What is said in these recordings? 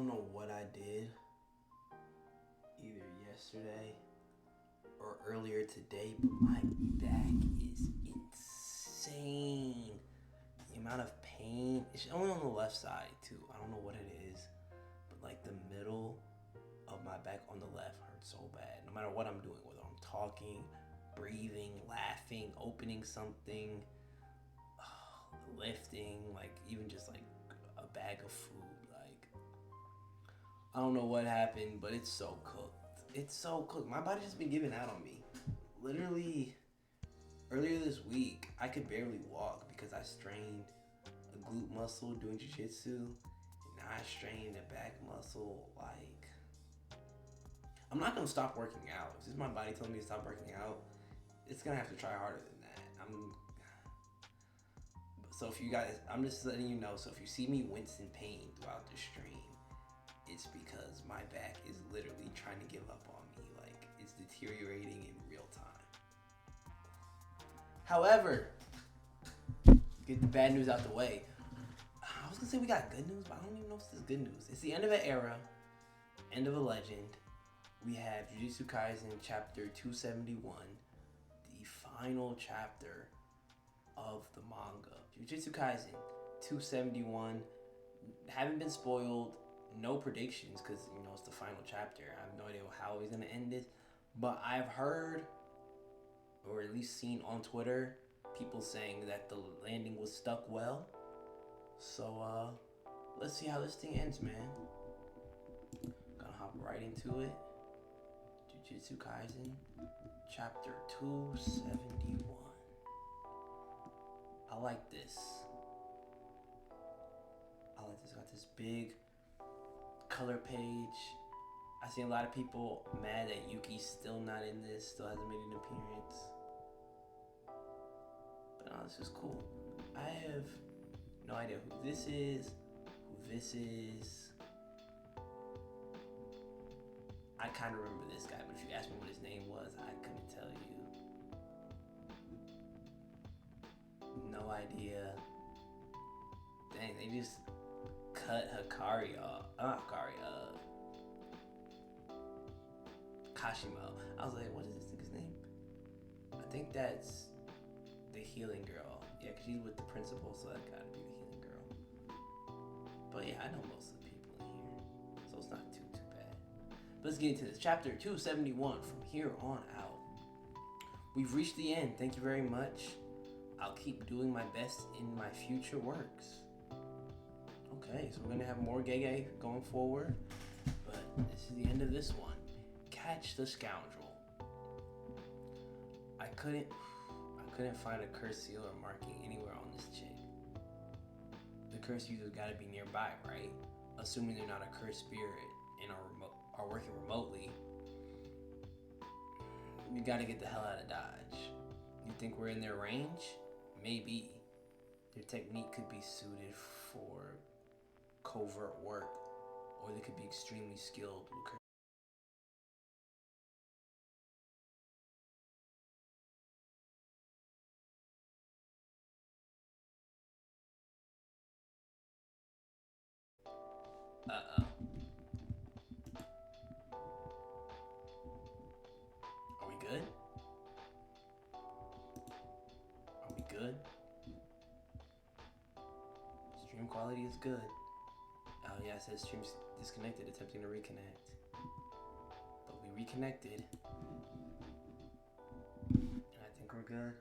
don't know what I did either yesterday or earlier today, but my back is insane. The amount of pain, it's only on the left side too. I don't know what it is, but like the middle of my back on the left hurts so bad. No matter what I'm doing, whether I'm talking, breathing, laughing, opening something, lifting, like even just like a bag of food. Like, I don't know what happened, but it's so cooked. It's so cooked. My body's just been giving out on me. Literally, earlier this week, I could barely walk because I strained a glute muscle doing jiu-jitsu. And now I strained a back muscle. Like, I'm not gonna stop working out. If this is my body telling me to stop working out, it's gonna have to try harder than that. So if you guys, I'm just letting you know. So if you see me wince in pain throughout the stream, it's because my back is literally trying to give up on me. Like, it's deteriorating in real time. However, get the bad news out the way. I was gonna say we got good news, but I don't even know if this is good news. It's the end of an era, end of a legend. We have Jujutsu Kaisen chapter 271, the final chapter of the manga. Jujutsu Kaisen 271. Haven't been spoiled. No predictions because, you know, it's the final chapter. I have no idea how he's going to end this. But I've heard, or at least seen on Twitter, people saying that the landing was stuck well. So, let's see how this thing ends, man. Gonna hop right into it. Jujutsu Kaisen, chapter 271. I like this. Got this big color page. I see a lot of people mad that Yuki's still not in this, still hasn't made an appearance. But no, this is cool. I have no idea who this is, I kind of remember this guy, but if you asked me what his name was, I couldn't tell you. No idea. Dang, they just cut Hikari off. Kashimo. I was like, what is this nigga's name? I think that's the healing girl. Yeah, because she's with the principal, so that gotta be the healing girl. But yeah, I know most of the people in here, so it's not too bad. But let's get into this. Chapter 271, from here on out. We've reached the end. Thank you very much. I'll keep doing my best in my future works. Okay, so we're gonna have more Gege going forward, but this is the end of this one. Catch the scoundrel. I couldn't find a curse seal or marking anywhere on this chick. The curse user's gotta be nearby, right? Assuming they're not a cursed spirit and are working remotely. You gotta get the hell out of Dodge. You think we're in their range? Maybe. Their technique could be suited for covert work, or they could be extremely skilled with Uh-oh. Are we good? Are we good? Stream quality is good. Oh yeah, it says stream's disconnected, attempting to reconnect. But we reconnected. And I think we're good.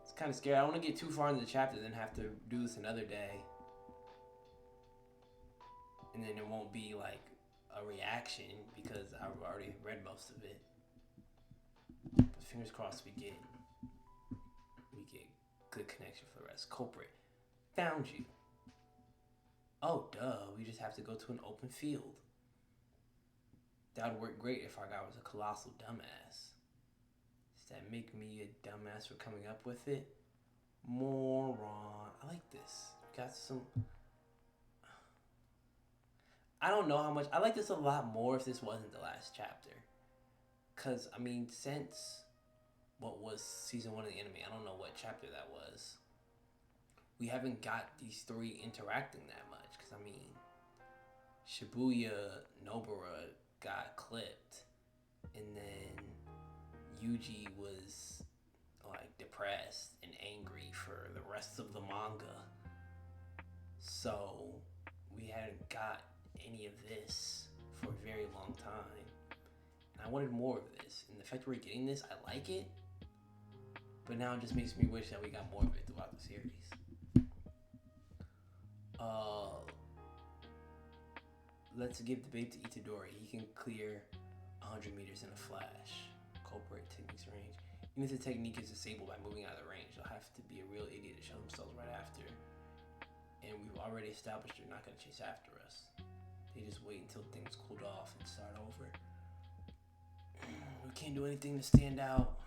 It's kind of scary. I don't want to get too far into the chapter, then have to do this another day. And then it won't be like a reaction because I've already read most of it. But fingers crossed we get good connection for the rest. Culprit. Found you. Oh, duh. We just have to go to an open field. That would work great if our guy was a colossal dumbass. Does that make me a dumbass for coming up with it? Moron. I like this. We got some... I don't know how much... I like this a lot more if this wasn't the last chapter. Because, I mean, since... what was season 1 of the anime? I don't know what chapter that was. We haven't got these three interacting that much. Because, I mean... Shibuya Nobara got clipped, and then Yuji was like depressed and angry for the rest of the manga. So we hadn't got any of this for a very long time. And I wanted more of this. And the fact that we're getting this, I like it. But now it just makes me wish that we got more of it throughout the series. Let's give the babe to Itadori. He can clear 100 meters in a flash. Culprit techniques range. Even if the technique is disabled by moving out of the range, they'll have to be a real idiot to show themselves right after. And we've already established they're not going to chase after us. They just wait until things cooled off and start over. We can't do anything to stand out.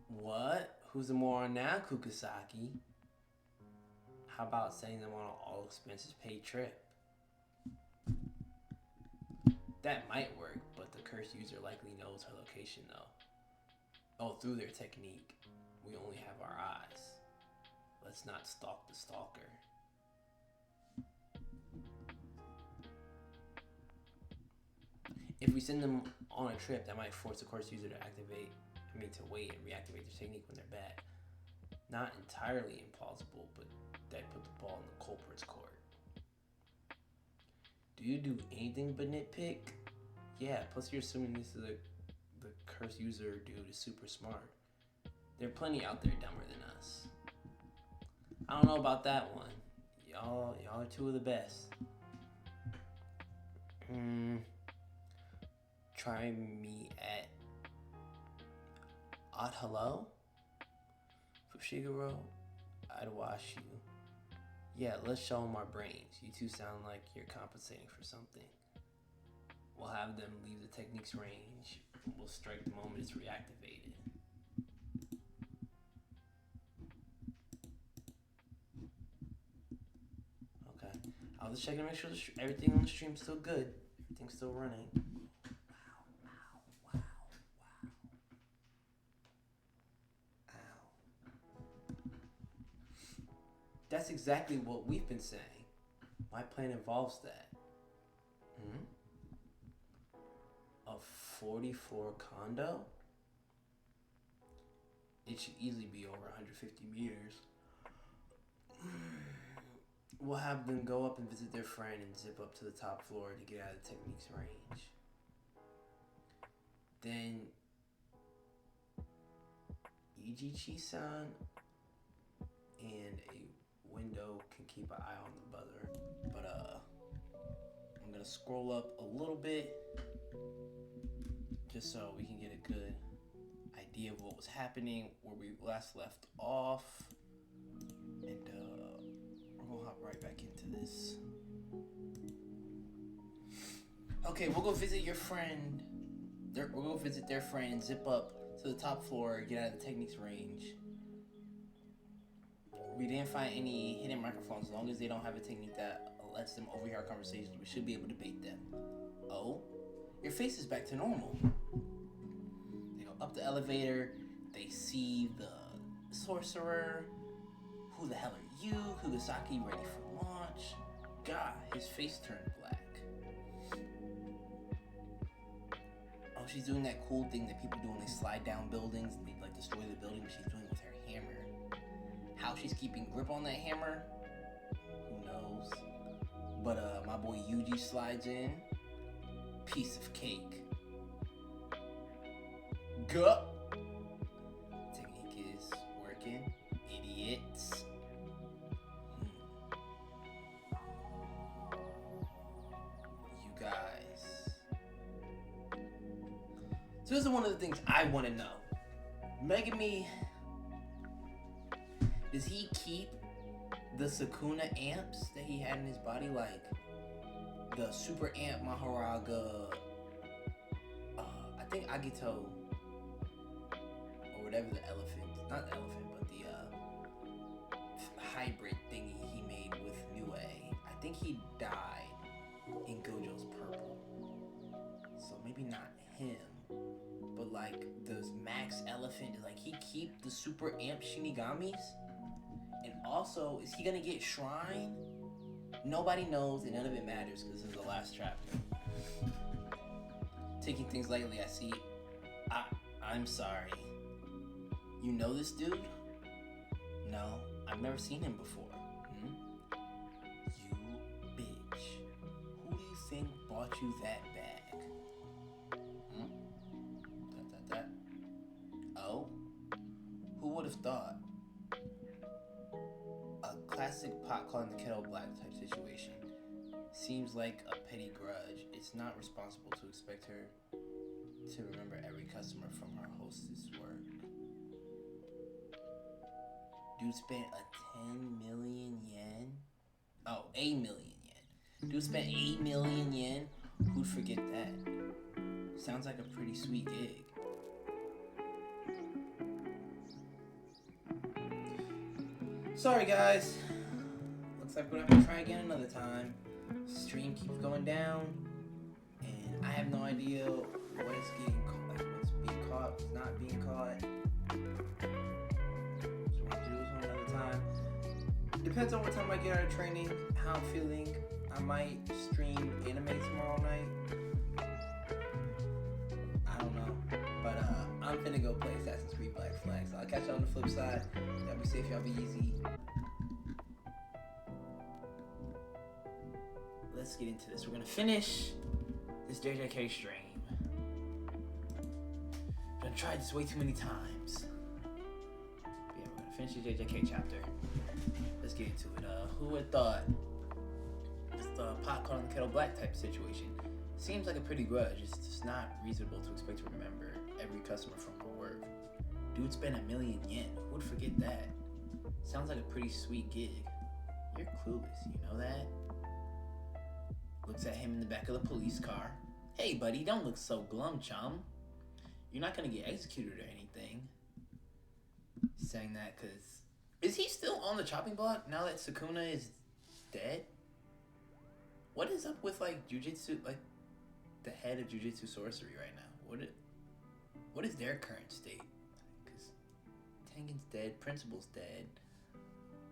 What? Who's the moron now, Kukasaki? How about sending them on an all-expenses paid trip? That might work, but the cursed user likely knows her location though. Oh, through their technique. We only have our eyes. Let's not stalk the stalker. If we send them on a trip, that might force the course user to to wait and reactivate their technique when they're back. Not entirely implausible, but that put the ball in the culprit's court. Do you do anything but nitpick? Yeah, plus you're assuming this is the cursed user dude is super smart. There are plenty out there dumber than us. I don't know about that one. Y'all are two of the best. Try me at Odd Hello? Fushiguro? I'd wash you. Yeah, let's show them our brains. You two sound like you're compensating for something. We'll have them leave the technique's range. We'll strike the moment it's reactivated. Okay. I'll just check to make sure everything on the stream's still good. Everything's still running. Wow. Ow. That's exactly what we've been saying. My plan involves that. A 44 condo? It should easily be over 150 meters. We'll have them go up and visit their friend and zip up to the top floor to get out of the technique's range. Then Ijichi-san and a window can keep an eye on the brother. But I'm gonna scroll up a little bit just so we can get a good idea of what was happening, where we last left off. And we're gonna hop right back into this. Okay, we'll go visit your friend. We'll go visit their friend and zip up to the top floor, get out of the technique's range. We didn't find any hidden microphones. As long as they don't have a technique that lets them overhear our conversations, we should be able to bait them. Oh, your face is back to normal. They go up the elevator. They see the sorcerer. Who the hell are you? Kugasaki ready for launch. God, his face turned black. Oh, she's doing that cool thing that people do when they slide down buildings and they like destroy the building, but she's doing it with her hammer. How she's keeping grip on that hammer, who knows? But my boy Yuji slides in. Piece of cake. Go! Technique is working. Idiots. You guys. So this is one of the things I want to know. Megami, does he keep the Sukuna amps that he had in his body, like the Super Amp Mahoraga, I think Agito, or whatever the elephant, not the elephant, but the hybrid thingy he made with Nue. I think he died in Gojo's Purple. So maybe not him, but like the Max Elephant, does like he keep the Super Amp Shinigamis? And also, is he gonna get Shrine Nobody knows and none of it matters because this is the last chapter. Taking things lightly, I see. I'm sorry. You know this dude? No, I've never seen him before. You bitch. Who do you think bought you that bag? Oh? Who would have thought? A classic pot calling the kettle black type situation. Seems like a petty grudge. It's not responsible to expect her to remember every customer from her hostess work. Dude spent a 10 million yen? Oh, 8 million yen. Dude spent 8 million yen? Who'd forget that? Sounds like a pretty sweet gig. Sorry guys. Looks like we're gonna have to try again another time. Stream keeps going down, and I have no idea what is getting caught, like what's being caught, what's not being caught. So we'll have to do this one another time. Depends on what time I get out of training, how I'm feeling. I might stream anime tomorrow night. I don't know, but I'm finna go play Assassin's Creed Black Flag. So I'll catch you on the flip side. Y'all be safe, y'all be easy. Let's get into this. We're gonna finish this JJK stream. I've gonna try this way too many times. But yeah, we're gonna finish the JJK chapter. Let's get into it. Who would have thought it's the pot calling the kettle black type situation? Seems like a pretty grudge. It's just not reasonable to expect to remember every customer from her work. Dude spent 1 million yen. Who'd forget that? Sounds like a pretty sweet gig. You're clueless, you know that? Looks at him in the back of the police car. Hey buddy, don't look so glum, chum. You're not gonna get executed or anything. Saying that cause... Is he still on the chopping block now that Sukuna is dead? What is up with like jujitsu, like the head of jujitsu sorcery right now? What is their current state? Cause Tengen's dead, Principal's dead.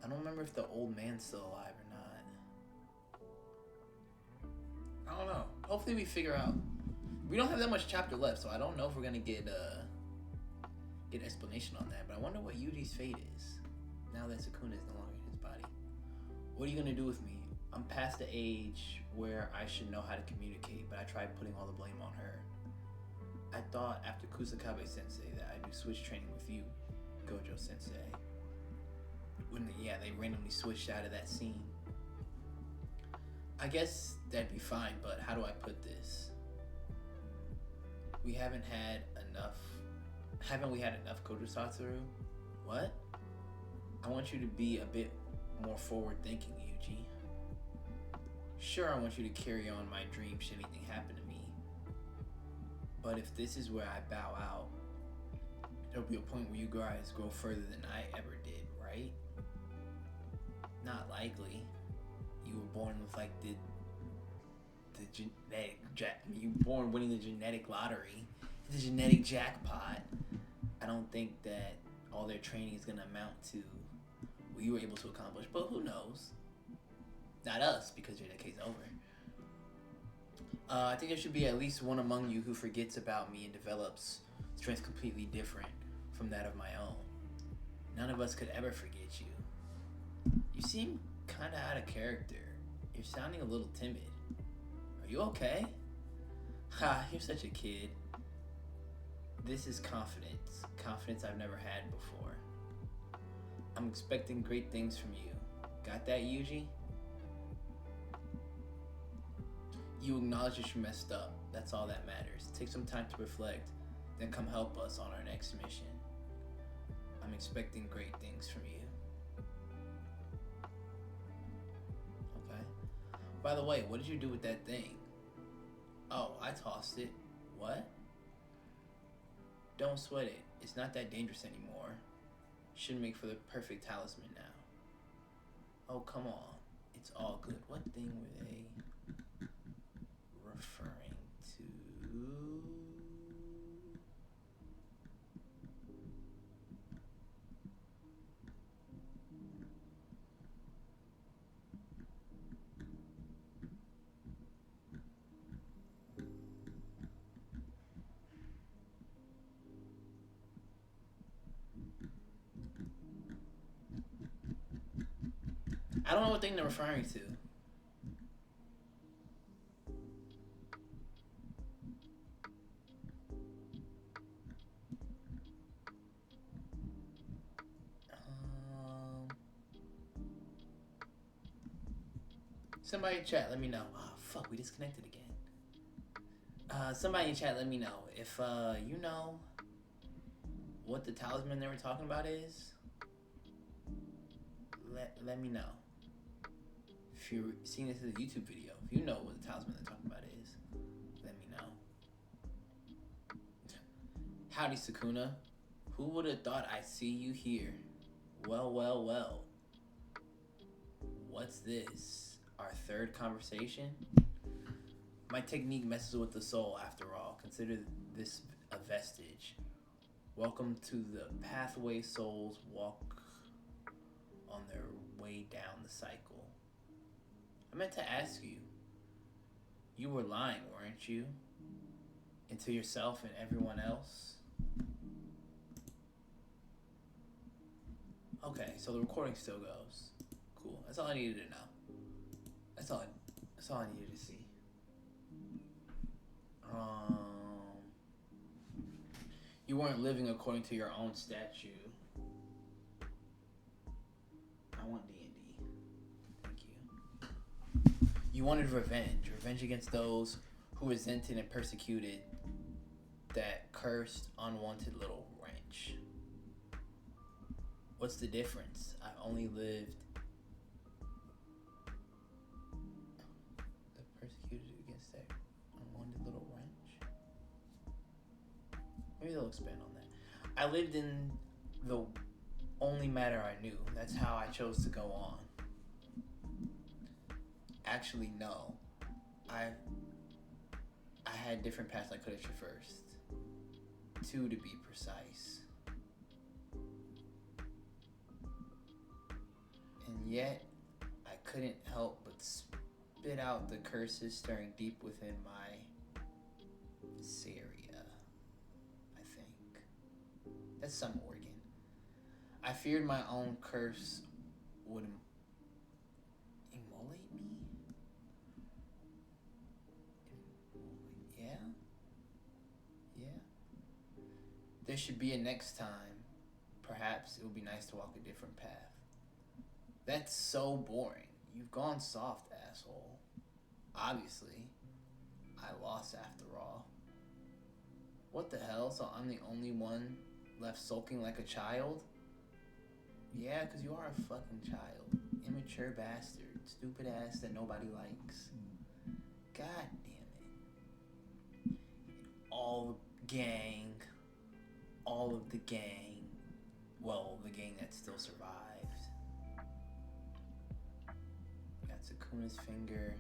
I don't remember if the old man's still alive or not. I don't know. Hopefully we figure out. We don't have that much chapter left, so I don't know if we're gonna get explanation on that. But I wonder what Yuji's fate is now that Sukuna is no longer in his body. What are you gonna do with me? I'm past the age where I should know how to communicate, but I tried putting all the blame on her. I thought after Kusakabe Sensei that I'd do switch training with you, Gojo Sensei. When they randomly switched out of that scene. I guess that'd be fine, but how do I put this? Haven't we had enough Kojo Satoru? What? I want you to be a bit more forward thinking, Yuji. Sure, I want you to carry on my dream should anything happen to me. But if this is where I bow out, there'll be a point where you guys grow further than I ever did, right? Not likely. You were born with like the genetic you were born winning the genetic lottery, the genetic jackpot. I don't think that all their training is gonna amount to what you were able to accomplish, but who knows? Not us, because JJK's over. I think there should be at least one among you who forgets about me and develops strength completely different from that of my own. None of us could ever forget you. You seem kind of out of character. You're sounding a little timid. Are you okay? Ha, you're such a kid. This is confidence. Confidence I've never had before. I'm expecting great things from you. Got that, Yuji? You acknowledge that you messed up. That's all that matters. Take some time to reflect, then come help us on our next mission. I'm expecting great things from you. Okay. By the way, what did you do with that thing? Oh, I tossed it. What? Don't sweat it. It's not that dangerous anymore. Should make for the perfect talisman now. Oh, come on. It's all good. What thing were they referring to? I don't know what thing they're referring to. Somebody in chat, let me know. Oh, fuck, we disconnected again. Somebody in chat, let me know. If, you know what the talisman they were talking about is, let me know. If you're seeing this as a YouTube video, if you know what the talisman they're talking about is, let me know. Howdy, Sakuna. Who would have thought I'd see you here? Well, well, well. What's this? Our third conversation? My technique messes with the soul, after all. Consider this a vestige. Welcome to the pathway souls walk on their way down the cycle. I meant to ask you. You were lying, weren't you? And to yourself and everyone else? Okay, so the recording still goes. Cool. That's all I needed to know. That's all I needed to see. You weren't living according to your own statute. I want D&D. Thank you. You wanted revenge. Revenge against those who resented and persecuted that cursed, unwanted little wrench. What's the difference? I've only lived persecuted against that unwanted little wrench. Maybe they'll expand on that. I lived in the only matter I knew. That's how I chose to go on. Actually, no. I had different paths I could have traversed. 2 to be precise. And yet, I couldn't help but spit out the curses stirring deep within my Syria, I think. That's some organ. I feared my own curse would immolate me? Yeah? Yeah? There should be a next time. Perhaps it would be nice to walk a different path. That's so boring. You've gone soft, asshole. Obviously. I lost after all. What the hell? So I'm the only one left sulking like a child? Yeah, because you are a fucking child. Immature bastard. Stupid ass that nobody likes. God damn it. All the gang. All of the gang. Well, the gang that still survived. Got Sakuna's finger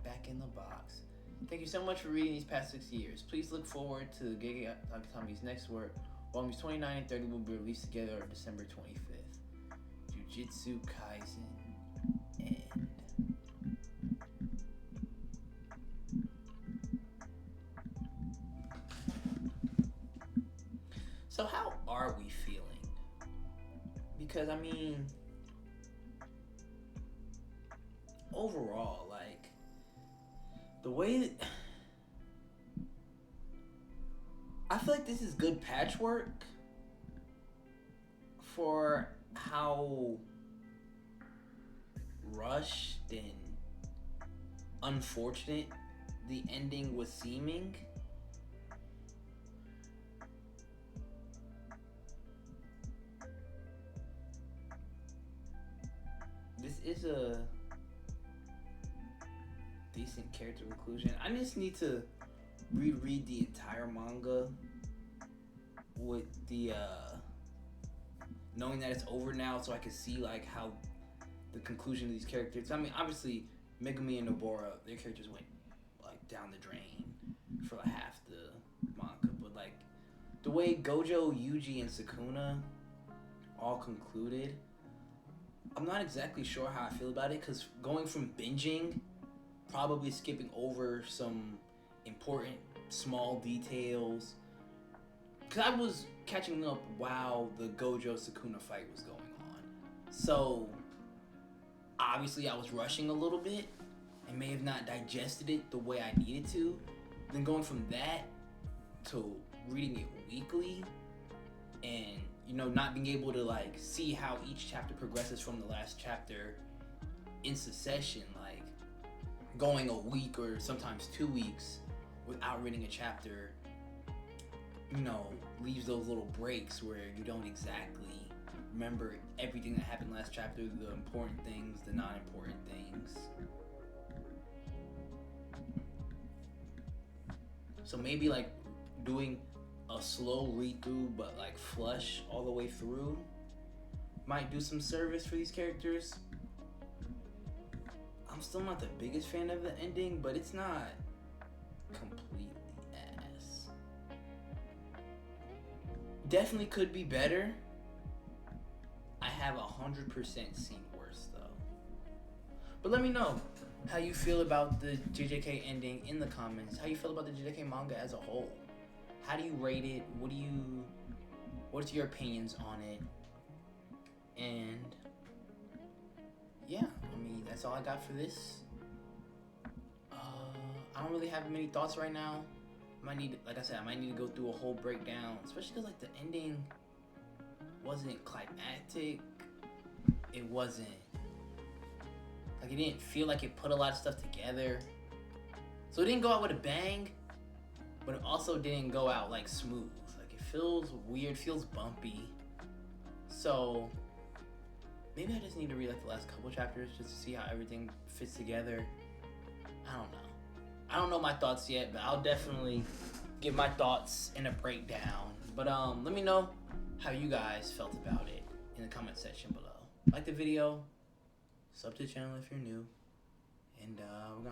back in the box. Thank you so much for reading these past 6 years. Please look forward to JJK Finale's next work. Volumes 29 and 30 will be released together on December 25th. Jujutsu Kaisen End. So how are we feeling? Because, I mean, overall, like, the way that I feel like this is good patchwork for how rushed and unfortunate the ending was seeming. This is a decent character conclusion. I just need to reread the entire manga with the knowing that it's over now, so I can see like how the conclusion of these characters. I mean, obviously Megumi and Nobara, their characters went like down the drain for like half the manga, but like the way Gojo, Yuji, and Sukuna all concluded, I'm not exactly sure how I feel about it, because going from binging, probably skipping over some important small details, because I was catching up while the Gojo Sukuna fight was going on. So obviously I was rushing a little bit and may have not digested it the way I needed to. Then going from that to reading it weekly and, you know, not being able to like see how each chapter progresses from the last chapter in succession, like going a week or sometimes 2 weeks without reading a chapter, you know, leaves those little breaks where you don't exactly remember everything that happened last chapter, the important things, the non-important things. So maybe like doing a slow read through but like flush all the way through might do some service for these characters. I'm still not the biggest fan of the ending, but it's not completely ass. Definitely could be better. I have 100% seen worse though. But let me know how you feel about the JJK ending in the comments. How you feel about the JJK manga as a whole. How do you rate it? What's your opinions on it? And yeah, I mean, that's all I got for this. I don't really have many thoughts right now. Like I said, I might need to go through a whole breakdown, especially because like the ending wasn't climactic. It wasn't like, it didn't feel like it put a lot of stuff together. So it didn't go out with a bang, but it also didn't go out like smooth. Like it feels weird, feels bumpy. So maybe I just need to read like the last couple chapters just to see how everything fits together. I don't know. I don't know my thoughts yet, but I'll definitely give my thoughts in a breakdown. But let me know how you guys felt about it in the comment section below. Like the video, sub to the channel if you're new, and we're gonna